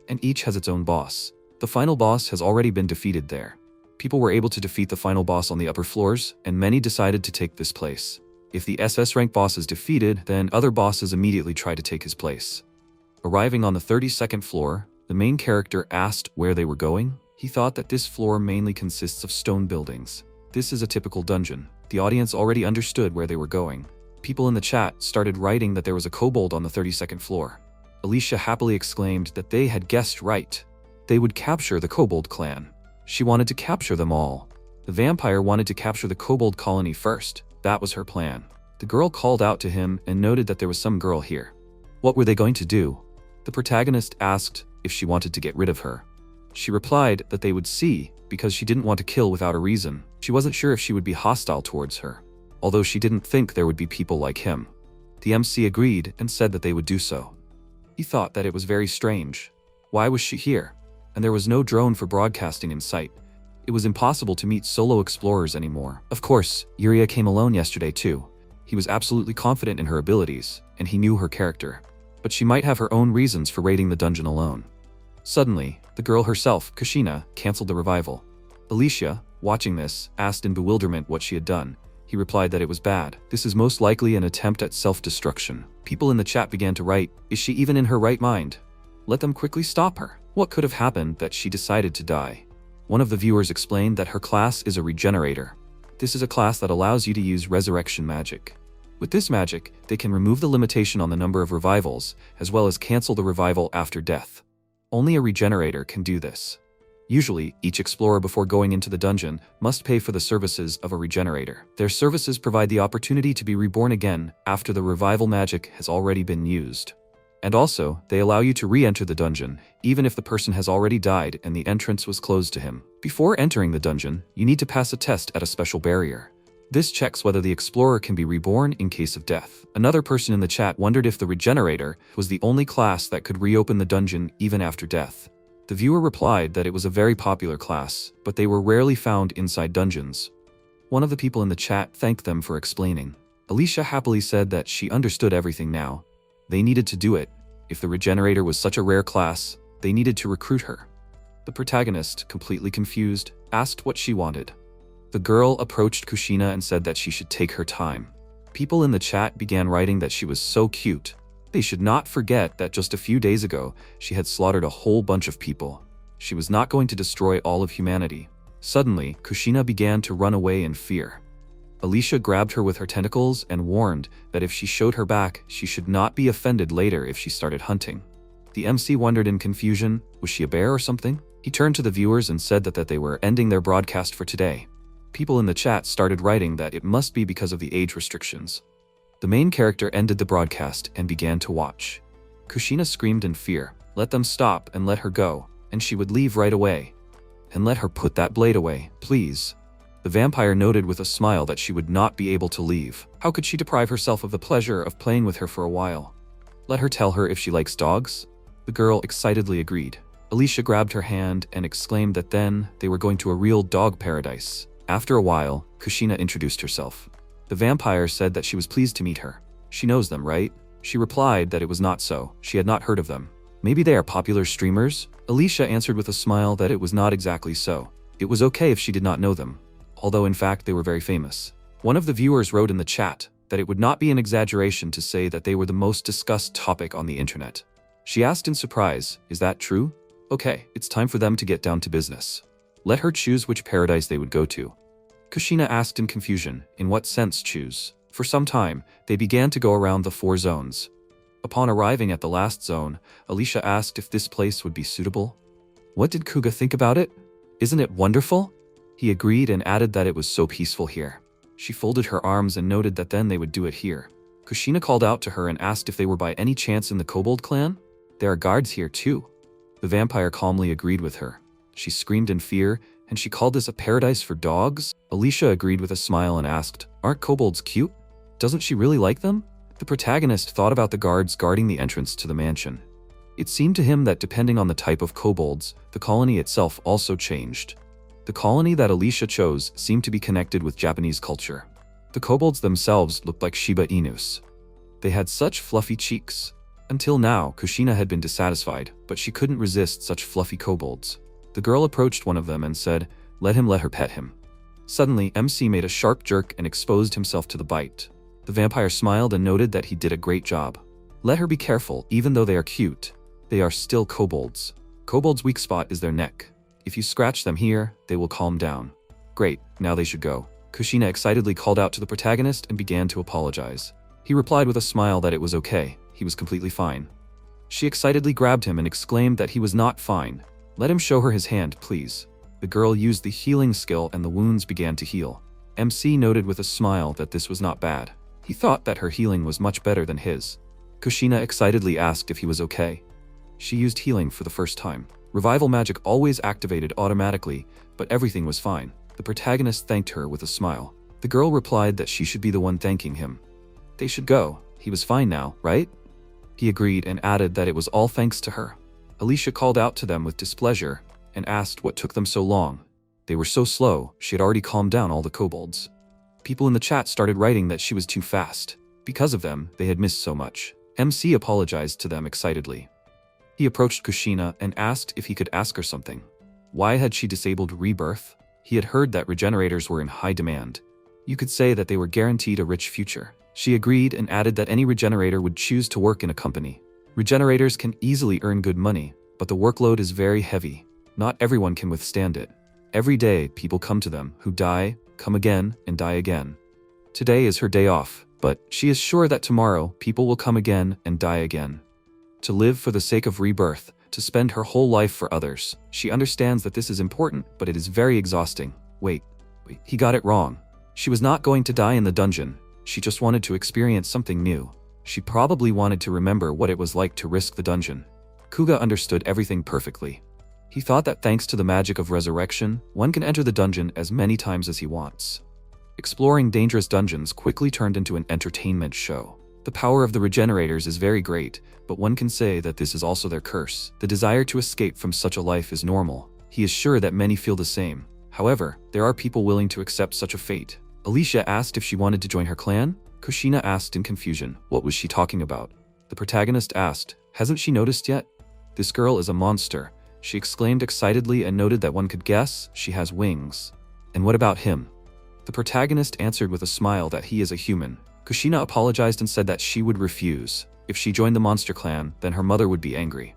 and each has its own boss. The final boss has already been defeated there. People were able to defeat the final boss on the upper floors, and many decided to take this place. If the SS rank boss is defeated, then other bosses immediately try to take his place. Arriving on the 32nd floor, the main character asked where they were going. He thought that this floor mainly consists of stone buildings. This is a typical dungeon. The audience already understood where they were going. People in the chat started writing that there was a kobold on the 32nd floor. Alicia happily exclaimed that they had guessed right. They would capture the kobold clan. She wanted to capture them all. The vampire wanted to capture the kobold colony first. That was her plan. The girl called out to him and noted that there was some girl here. What were they going to do? The protagonist asked if she wanted to get rid of her. She replied that they would see, because she didn't want to kill without a reason. She wasn't sure if she would be hostile towards her, although she didn't think there would be people like him. The MC agreed and said that they would do so. He thought that it was very strange. Why was she here? And there was no drone for broadcasting in sight. It was impossible to meet solo explorers anymore. Of course, Yuria came alone yesterday too. He was absolutely confident in her abilities, and he knew her character. But she might have her own reasons for raiding the dungeon alone. Suddenly, the girl herself, Kushina, cancelled the revival. Alicia, watching this, asked in bewilderment what she had done. He replied that it was bad. This is most likely an attempt at self-destruction. People in the chat began to write, "Is she even in her right mind? Let them quickly stop her. What could have happened that she decided to die?" One of the viewers explained that her class is a regenerator. This is a class that allows you to use resurrection magic. With this magic, they can remove the limitation on the number of revivals, as well as cancel the revival after death. Only a regenerator can do this. Usually, each explorer before going into the dungeon must pay for the services of a regenerator. Their services provide the opportunity to be reborn again after the revival magic has already been used. And also, they allow you to re-enter the dungeon, even if the person has already died and the entrance was closed to him. Before entering the dungeon, you need to pass a test at a special barrier. This checks whether the explorer can be reborn in case of death. Another person in the chat wondered if the regenerator was the only class that could reopen the dungeon even after death. The viewer replied that it was a very popular class, but they were rarely found inside dungeons. One of the people in the chat thanked them for explaining. Alicia happily said that she understood everything now. They needed to do it. If the regenerator was such a rare class, they needed to recruit her. The protagonist, completely confused, asked what she wanted. The girl approached Kushina and said that she should take her time. People in the chat began writing that she was so cute. They should not forget that just a few days ago, she had slaughtered a whole bunch of people. She was not going to destroy all of humanity. Suddenly, Kushina began to run away in fear. Alicia grabbed her with her tentacles and warned that if she showed her back, she should not be offended later if she started hunting. The MC wondered in confusion, was she a bear or something? He turned to the viewers and said that they were ending their broadcast for today. People in the chat started writing that it must be because of the age restrictions. The main character ended the broadcast and began to watch. Kushina screamed in fear, "Let them stop and let her go, and she would leave right away. And let her put that blade away, please." The vampire noted with a smile that she would not be able to leave. How could she deprive herself of the pleasure of playing with her for a while? Let her tell her if she likes dogs? The girl excitedly agreed. Alicia grabbed her hand and exclaimed that then they were going to a real dog paradise. After a while, Kushina introduced herself. The vampire said that she was pleased to meet her. She knows them, right? She replied that it was not so. She had not heard of them. Maybe they are popular streamers? Alicia answered with a smile that it was not exactly so. It was okay if she did not know them, although in fact they were very famous. One of the viewers wrote in the chat that it would not be an exaggeration to say that they were the most discussed topic on the internet. She asked in surprise, "Is that true?" Okay, it's time for them to get down to business. Let her choose which paradise they would go to. Kushina asked in confusion, in what sense choose? For some time, they began to go around the 4 zones. Upon arriving at the last zone, Alicia asked if this place would be suitable. What did Kuga think about it? Isn't it wonderful? He agreed and added that it was so peaceful here. She folded her arms and noted that then they would do it here. Kushina called out to her and asked if they were by any chance in the kobold clan. There are guards here too. The vampire calmly agreed with her. She screamed in fear, and she called this a paradise for dogs? Alicia agreed with a smile and asked, aren't kobolds cute? Doesn't she really like them? The protagonist thought about the guards guarding the entrance to the mansion. It seemed to him that depending on the type of kobolds, the colony itself also changed. The colony that Alicia chose seemed to be connected with Japanese culture. The kobolds themselves looked like Shiba Inus. They had such fluffy cheeks. Until now, Kushina had been dissatisfied, but she couldn't resist such fluffy kobolds. The girl approached one of them and said, let her pet him. Suddenly, MC made a sharp jerk and exposed himself to the bite. The vampire smiled and noted that he did a great job. Let her be careful, even though they are cute. They are still kobolds. Kobolds' weak spot is their neck. If you scratch them here, they will calm down. Great, now they should go. Kushina excitedly called out to the protagonist and began to apologize. He replied with a smile that it was okay, he was completely fine. She excitedly grabbed him and exclaimed that he was not fine. Let him show her his hand, please. The girl used the healing skill and the wounds began to heal. MC noted with a smile that this was not bad. He thought that her healing was much better than his. Kushina excitedly asked if he was okay. She used healing for the first time. Revival magic always activated automatically, but everything was fine. The protagonist thanked her with a smile. The girl replied that she should be the one thanking him. They should go. He was fine now, right? He agreed and added that it was all thanks to her. Alicia called out to them with displeasure and asked what took them so long. They were so slow, she had already calmed down all the kobolds. People in the chat started writing that she was too fast. Because of them, they had missed so much. MC apologized to them excitedly. He approached Kushina and asked if he could ask her something. Why had she disabled rebirth? He had heard that regenerators were in high demand. You could say that they were guaranteed a rich future. She agreed and added that any regenerator would choose to work in a company. Regenerators can easily earn good money, but the workload is very heavy. Not everyone can withstand it. Every day, people come to them who die, come again, and die again. Today is her day off, but she is sure that tomorrow, people will come again and die again. To live for the sake of rebirth, to spend her whole life for others. She understands that this is important, but it is very exhausting. Wait, he got it wrong. She was not going to die in the dungeon. She just wanted to experience something new. She probably wanted to remember what it was like to risk the dungeon. Kuga understood everything perfectly. He thought that thanks to the magic of resurrection, one can enter the dungeon as many times as he wants. Exploring dangerous dungeons quickly turned into an entertainment show. The power of the regenerators is very great, but one can say that this is also their curse. The desire to escape from such a life is normal. He is sure that many feel the same. However, there are people willing to accept such a fate. Alicia asked if she wanted to join her clan. Kushina asked in confusion, what was she talking about? The protagonist asked, hasn't she noticed yet? This girl is a monster. She exclaimed excitedly and noted that one could guess she has wings. And what about him? The protagonist answered with a smile that he is a human. Kushina apologized and said that she would refuse. If she joined the monster clan, then her mother would be angry.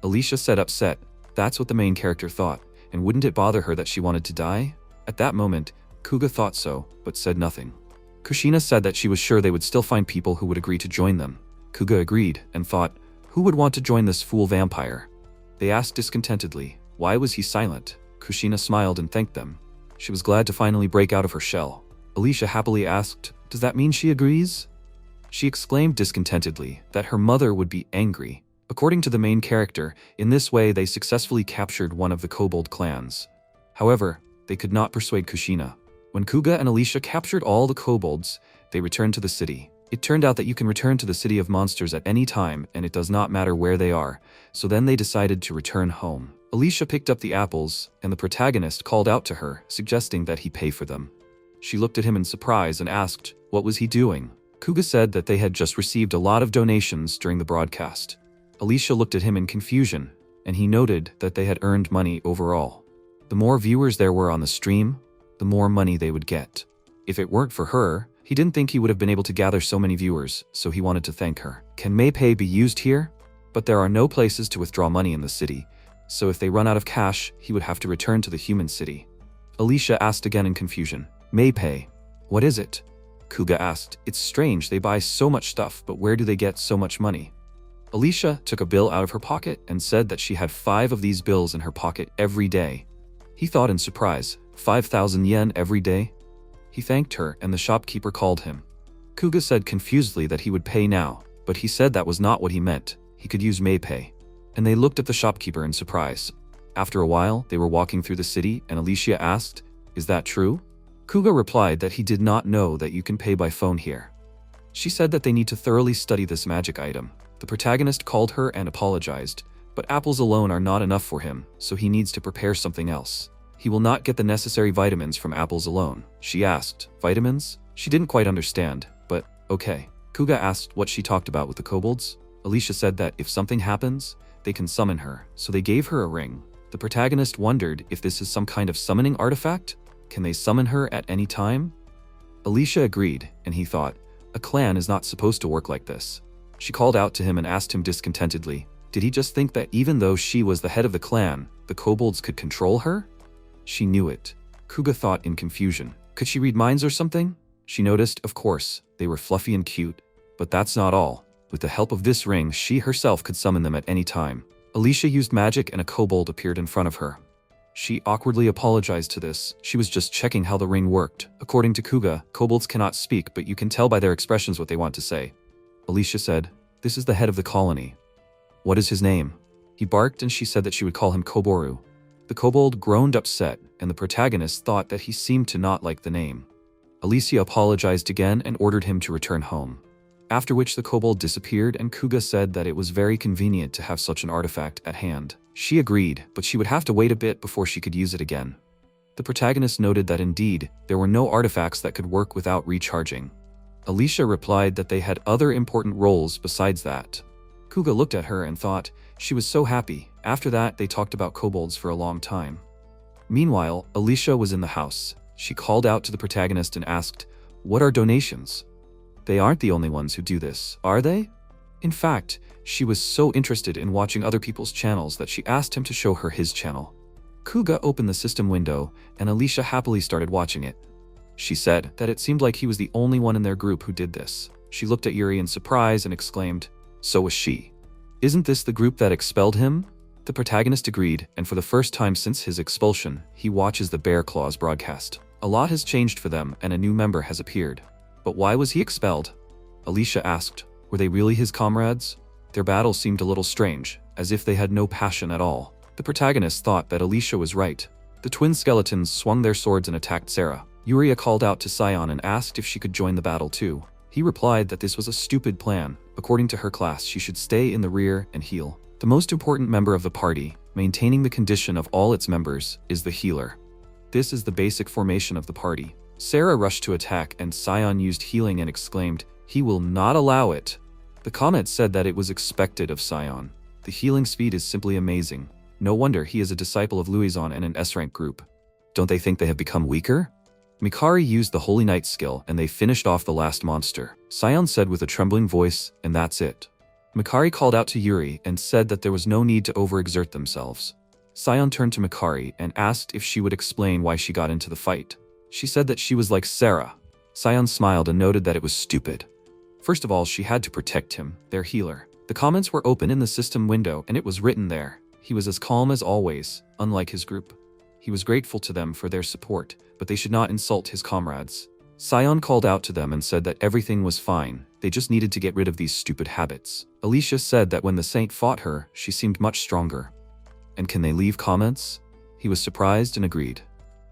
Alicia said upset. That's what the main character thought, and wouldn't it bother her that she wanted to die? At that moment, Kuga thought so, but said nothing. Kushina said that she was sure they would still find people who would agree to join them. Kuga agreed, and thought, who would want to join this fool vampire? They asked discontentedly, why was he silent? Kushina smiled and thanked them. She was glad to finally break out of her shell. Alicia happily asked, does that mean she agrees? She exclaimed discontentedly that her mother would be angry. According to the main character, in this way they successfully captured one of the kobold clans. However, they could not persuade Kushina. When Kuga and Alicia captured all the kobolds, they returned to the city. It turned out that you can return to the city of monsters at any time, and it does not matter where they are, so then they decided to return home. Alicia picked up the apples, and the protagonist called out to her, suggesting that he pay for them. She looked at him in surprise and asked, what was he doing? Kuga said that they had just received a lot of donations during the broadcast. Alicia looked at him in confusion, and he noted that they had earned money overall. The more viewers there were on the stream, the more money they would get. If it weren't for her, he didn't think he would have been able to gather so many viewers, so he wanted to thank her. Can MayPay be used here? But there are no places to withdraw money in the city, so if they run out of cash, he would have to return to the human city. Alicia asked again in confusion, MayPay, what is it? Kuga asked, it's strange, they buy so much stuff, but where do they get so much money? Alicia took a bill out of her pocket and said that she had 5 of these bills in her pocket every day. He thought in surprise, 5,000 yen every day? He thanked her and the shopkeeper called him. Kuga said confusedly that he would pay now, but he said that was not what he meant. He could use MayPay. And they looked at the shopkeeper in surprise. After a while, they were walking through the city and Alicia asked, "Is that true?" Kuga replied that he did not know that you can pay by phone here. She said that they need to thoroughly study this magic item. The protagonist called her and apologized, but apples alone are not enough for him, so he needs to prepare something else. He will not get the necessary vitamins from apples alone. She asked, "Vitamins?" She didn't quite understand, but okay. Kuga asked what she talked about with the kobolds. Alicia said that if something happens, they can summon her, so they gave her a ring. The protagonist wondered if this is some kind of summoning artifact. Can they summon her at any time? Alicia agreed, and he thought, a clan is not supposed to work like this. She called out to him and asked him discontentedly, did he just think that even though she was the head of the clan, the kobolds could control her? She knew it. Kuga thought in confusion. Could she read minds or something? She noticed, of course, they were fluffy and cute. But that's not all. With the help of this ring, she herself could summon them at any time. Alicia used magic and a kobold appeared in front of her. She awkwardly apologized to this. She was just checking how the ring worked. According to Kuga, kobolds cannot speak, but you can tell by their expressions what they want to say. Alicia said, "This is the head of the colony." "What is his name?" He barked and she said that she would call him Koboru. The kobold groaned upset, and the protagonist thought that he seemed to not like the name. Alicia apologized again and ordered him to return home. After which the kobold disappeared and Kuga said that it was very convenient to have such an artifact at hand. She agreed, but she would have to wait a bit before she could use it again. The protagonist noted that indeed, there were no artifacts that could work without recharging. Alicia replied that they had other important roles besides that. Kuga looked at her and thought, she was so happy. After that, they talked about kobolds for a long time. Meanwhile, Alicia was in the house. She called out to the protagonist and asked, "What are donations?" They aren't the only ones who do this, are they? In fact, she was so interested in watching other people's channels that she asked him to show her his channel. Kuga opened the system window, and Alicia happily started watching it. She said that it seemed like he was the only one in their group who did this. She looked at Yuri in surprise and exclaimed, "So was she. Isn't this the group that expelled him?" The protagonist agreed, and for the first time since his expulsion, he watches the Bear Claws broadcast. A lot has changed for them, and a new member has appeared. But why was he expelled? Alicia asked. Were they really his comrades? Their battle seemed a little strange, as if they had no passion at all. The protagonist thought that Alicia was right. The twin skeletons swung their swords and attacked Sarah. Yuria called out to Sion and asked if she could join the battle too. He replied that this was a stupid plan. According to her class, she should stay in the rear and heal. The most important member of the party, maintaining the condition of all its members, is the healer. This is the basic formation of the party. Sarah rushed to attack and Sion used healing and exclaimed, "He will not allow it." The comment said that it was expected of Sion. The healing speed is simply amazing. No wonder he is a disciple of Louison and an S-rank group. Don't they think they have become weaker? Mikari used the Holy Knight skill and they finished off the last monster. Sion said with a trembling voice, "And that's it." Mikari called out to Yuri and said that there was no need to overexert themselves. Sion turned to Mikari and asked if she would explain why she got into the fight. She said that she was like Sarah. Sion smiled and noted that it was stupid. First of all, she had to protect him, their healer. The comments were open in the system window and it was written there. He was as calm as always, unlike his group. He was grateful to them for their support, but they should not insult his comrades. Sion called out to them and said that everything was fine. They just needed to get rid of these stupid habits. Alicia said that when the saint fought her, she seemed much stronger. And can they leave comments? He was surprised and agreed.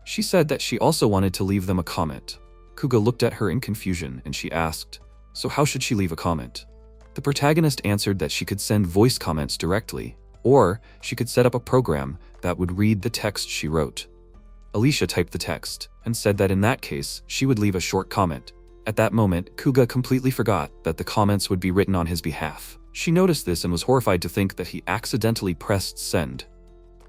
She said that she also wanted to leave them a comment. Kuga looked at her in confusion and she asked, "So how should she leave a comment?" The protagonist answered that she could send voice comments directly, or she could set up a program that would read the text she wrote. Alicia typed the text and said that in that case, she would leave a short comment. At that moment, Kuga completely forgot that the comments would be written on his behalf. She noticed this and was horrified to think that he accidentally pressed send.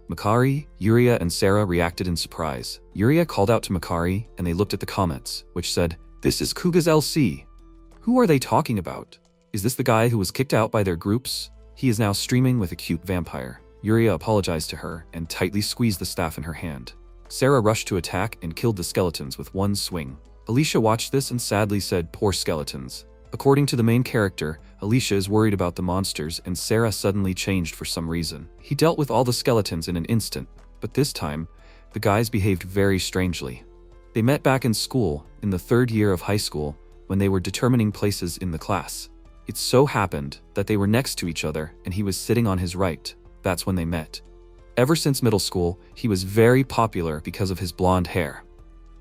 Mikari, Yuria, and Sarah reacted in surprise. Yuria called out to Mikari, and they looked at the comments, which said, "This is Kuga's LC. Who are they talking about? Is this the guy who was kicked out by their groups? He is now streaming with a cute vampire." Yuria apologized to her and tightly squeezed the staff in her hand. Sarah rushed to attack and killed the skeletons with one swing. Alicia watched this and sadly said, "Poor skeletons." According to the main character, Alicia is worried about the monsters and Sarah suddenly changed for some reason. He dealt with all the skeletons in an instant, but this time, The guys behaved very strangely. They met back in school, in the 3rd year of high school, when they were determining places in the class. It so happened that they were next to each other and he was sitting on his right. That's when they met. Ever since middle school, he was very popular because of his blonde hair.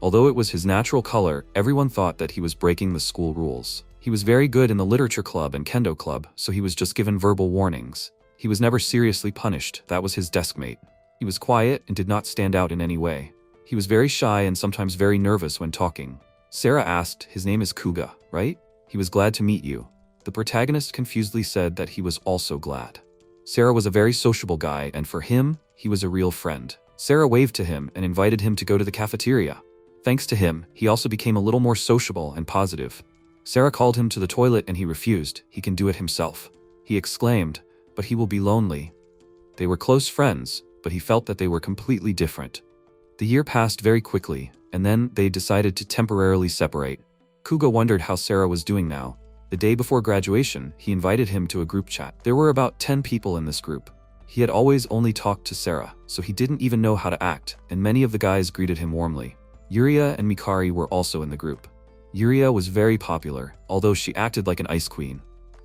Although it was his natural color, everyone thought that he was breaking the school rules. He was very good in the literature club and kendo club, so he was just given verbal warnings. He was never seriously punished, that was his deskmate. He was quiet and did not stand out in any way. He was very shy and sometimes very nervous when talking. Sarah asked, "His name is Kuga, right? He was glad to meet you." The protagonist confusedly said that he was also glad. Sarah was a very sociable guy, and for him, he was a real friend. Sarah waved to him and invited him to go to the cafeteria. Thanks to him, he also became a little more sociable and positive. Sarah called him to the toilet and he refused. He can do it himself. He exclaimed, "But he will be lonely." They were close friends, but he felt that they were completely different. The year passed very quickly, and then they decided to temporarily separate. Kuga wondered how Sarah was doing now. The day before graduation, he invited him to a group chat. There were about 10 people in this group. He had always only talked to Sarah, so he didn't even know how to act, and many of the guys greeted him warmly. Yuria and Mikari were also in the group. Yuria was very popular, although she acted like an ice queen.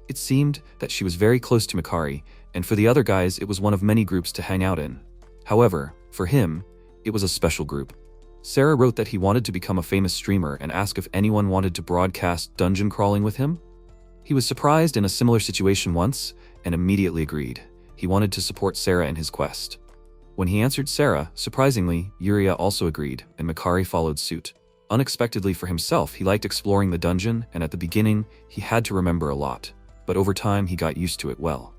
It seemed that she was very close to Mikari, and for the other guys it was one of many groups to hang out in. However, for him, it was a special group. Sarah wrote that he wanted to become a famous streamer and asked if anyone wanted to broadcast dungeon crawling with him. He was surprised in a similar situation once, and immediately agreed. He wanted to support Sarah in his quest. When he answered Sarah, surprisingly, Yuria also agreed, and Mikari followed suit. Unexpectedly for himself, he liked exploring the dungeon, and at the beginning, he had to remember a lot. But over time, he got used to it well.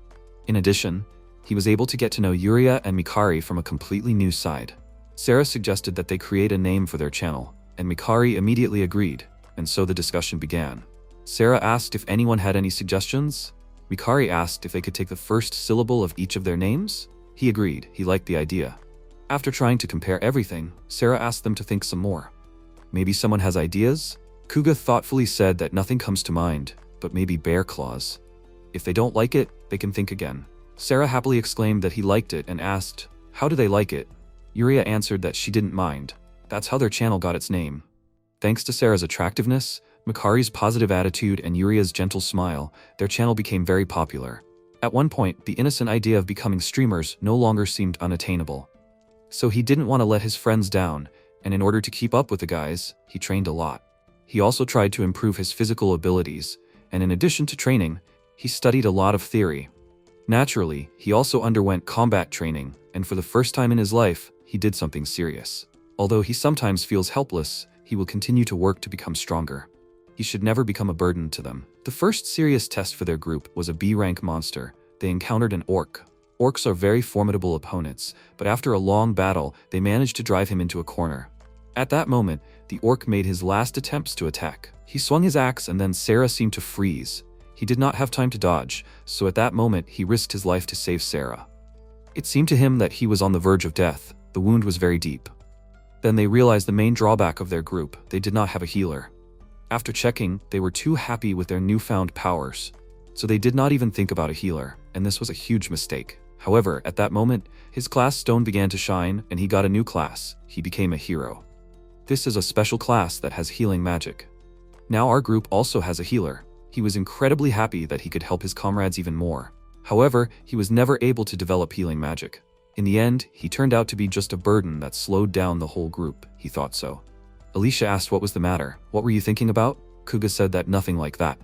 In addition, he was able to get to know Yuria and Mikari from a completely new side. Sarah suggested that they create a name for their channel, and Mikari immediately agreed, and so the discussion began. Sarah asked if anyone had any suggestions. Mikari asked if they could take the first syllable of each of their names. He agreed, he liked the idea. After trying to compare everything, Sarah asked them to think some more. Maybe someone has ideas? Kuga thoughtfully said that nothing comes to mind, but maybe bear claws. If they don't like it, they can think again. Sarah happily exclaimed that he liked it and asked, "How do they like it?" Yuria answered that she didn't mind. That's how their channel got its name. Thanks to Sarah's attractiveness, Mikari's positive attitude, and Yuria's gentle smile, their channel became very popular. At one point, the innocent idea of becoming streamers no longer seemed unattainable. So he didn't want to let his friends down, and in order to keep up with the guys, he trained a lot. He also tried to improve his physical abilities, and in addition to training, he studied a lot of theory. Naturally, he also underwent combat training, and for the first time in his life, he did something serious. Although he sometimes feels helpless, he will continue to work to become stronger. He should never become a burden to them. The first serious test for their group was a B-rank monster. They encountered an orc. Orcs are very formidable opponents, but after a long battle, they managed to drive him into a corner. At that moment, the orc made his last attempts to attack. He swung his axe and then Sarah seemed to freeze. He did not have time to dodge, so at that moment he risked his life to save Sarah. It seemed to him that he was on the verge of death. The wound was very deep. Then they realized the main drawback of their group. They did not have a healer. After checking, they were too happy with their newfound powers, so they did not even think about a healer, and this was a huge mistake. However, at that moment, his class stone began to shine, and he got a new class. He became a hero. This is a special class that has healing magic. Now our group also has a healer. He was incredibly happy that he could help his comrades even more. However, he was never able to develop healing magic. In the end, he turned out to be just a burden that slowed down the whole group. He thought so. Alicia asked what was the matter. What were you thinking about? Kuga said that nothing like that.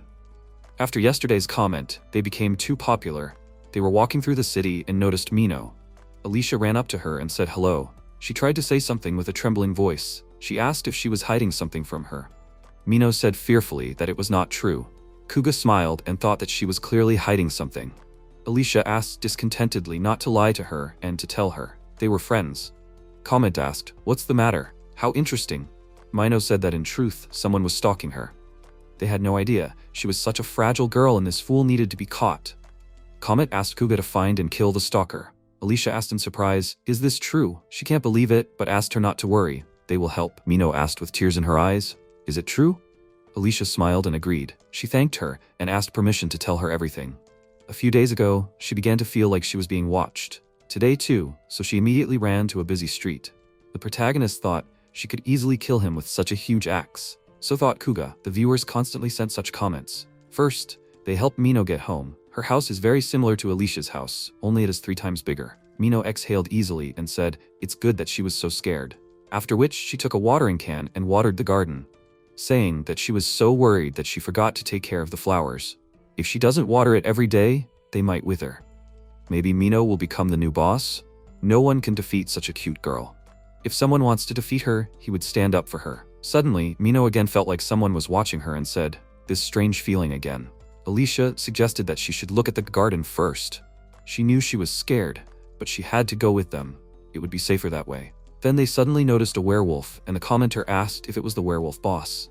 After yesterday's comment, they became too popular. They were walking through the city and noticed Mino. Alicia ran up to her and said hello. She tried to say something with a trembling voice. She asked if she was hiding something from her. Mino said fearfully that it was not true. Kuga smiled and thought that she was clearly hiding something. Alicia asked discontentedly not to lie to her and to tell her. They were friends. Comment asked, "What's the matter? How interesting." Mino said that in truth, someone was stalking her. They had no idea. She was such a fragile girl and this fool needed to be caught. Comet asked Kuga to find and kill the stalker. Alicia asked in surprise, "Is this true?" She can't believe it, but asked her not to worry. They will help. Mino asked with tears in her eyes, "Is it true?" Alicia smiled and agreed. She thanked her and asked permission to tell her everything. A few days ago, she began to feel like she was being watched. Today too, so she immediately ran to a busy street. The protagonist thought she could easily kill him with such a huge axe. So thought Kuga. The viewers constantly sent such comments. First, they helped Mino get home. Her house is very similar to Alicia's house, only it is 3 times bigger. Mino exhaled easily and said it's good that she was so scared. After which she took a watering can and watered the garden, saying that she was so worried that she forgot to take care of the flowers. If she doesn't water it every day, they might wither. Maybe Mino will become the new boss? No one can defeat such a cute girl. If someone wants to defeat her, he would stand up for her. Suddenly, Mino again felt like someone was watching her and said, this strange feeling again. Alicia suggested that she should look at the garden first. She knew she was scared, but she had to go with them. It would be safer that way. Then they suddenly noticed a werewolf, and the commenter asked if it was the werewolf boss.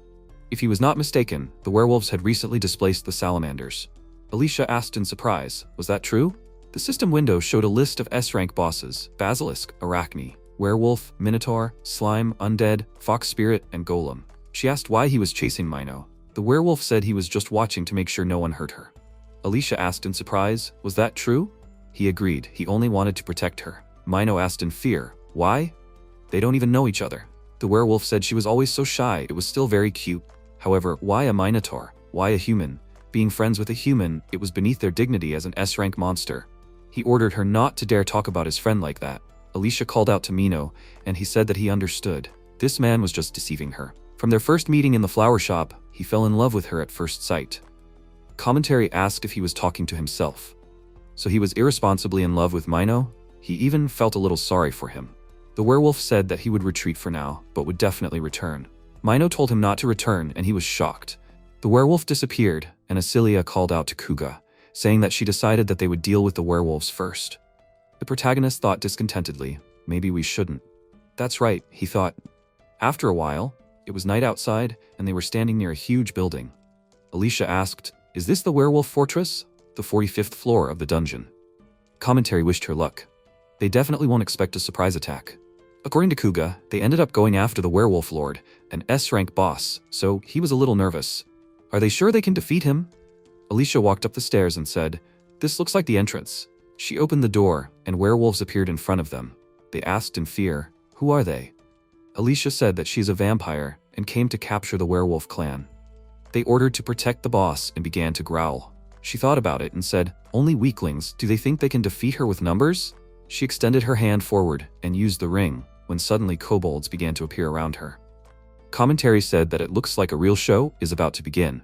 If he was not mistaken, the werewolves had recently displaced the salamanders. Alicia asked in surprise, was that true? The system window showed a list of S-rank bosses: Basilisk, Arachne, Werewolf, Minotaur, Slime, Undead, Fox Spirit, and Golem. She asked why he was chasing Mino. The werewolf said he was just watching to make sure no one hurt her. Alicia asked in surprise, was that true? He agreed, he only wanted to protect her. Mino asked in fear, why? They don't even know each other. The werewolf said she was always so shy, it was still very cute. However, why a Minotaur? Why a human? Being friends with a human, it was beneath their dignity as an S-rank monster. He ordered her not to dare talk about his friend like that. Alicia called out to Mino, and he said that he understood. This man was just deceiving her. From their first meeting in the flower shop, he fell in love with her at first sight. Commentary asked if he was talking to himself. So he was irresponsibly in love with Mino? He even felt a little sorry for him. The werewolf said that he would retreat for now, but would definitely return. Mino told him not to return, and he was shocked. The werewolf disappeared, and Asilia called out to Kuga, saying that she decided that they would deal with the werewolves first. The protagonist thought discontentedly, maybe we shouldn't. That's right, he thought. After a while, it was night outside, and they were standing near a huge building. Alicia asked, is this the werewolf fortress? The 45th floor of the dungeon. Commentary wished her luck. They definitely won't expect a surprise attack. According to Kuga, they ended up going after the werewolf lord, an S-rank boss, so he was a little nervous. Are they sure they can defeat him? Alicia walked up the stairs and said, this looks like the entrance. She opened the door, and werewolves appeared in front of them. They asked in fear, who are they? Alicia said that she's a vampire and came to capture the werewolf clan. They ordered to protect the boss and began to growl. She thought about it and said, only weaklings, do they think they can defeat her with numbers? She extended her hand forward and used the ring, when suddenly kobolds began to appear around her. Commentary said that it looks like a real show is about to begin.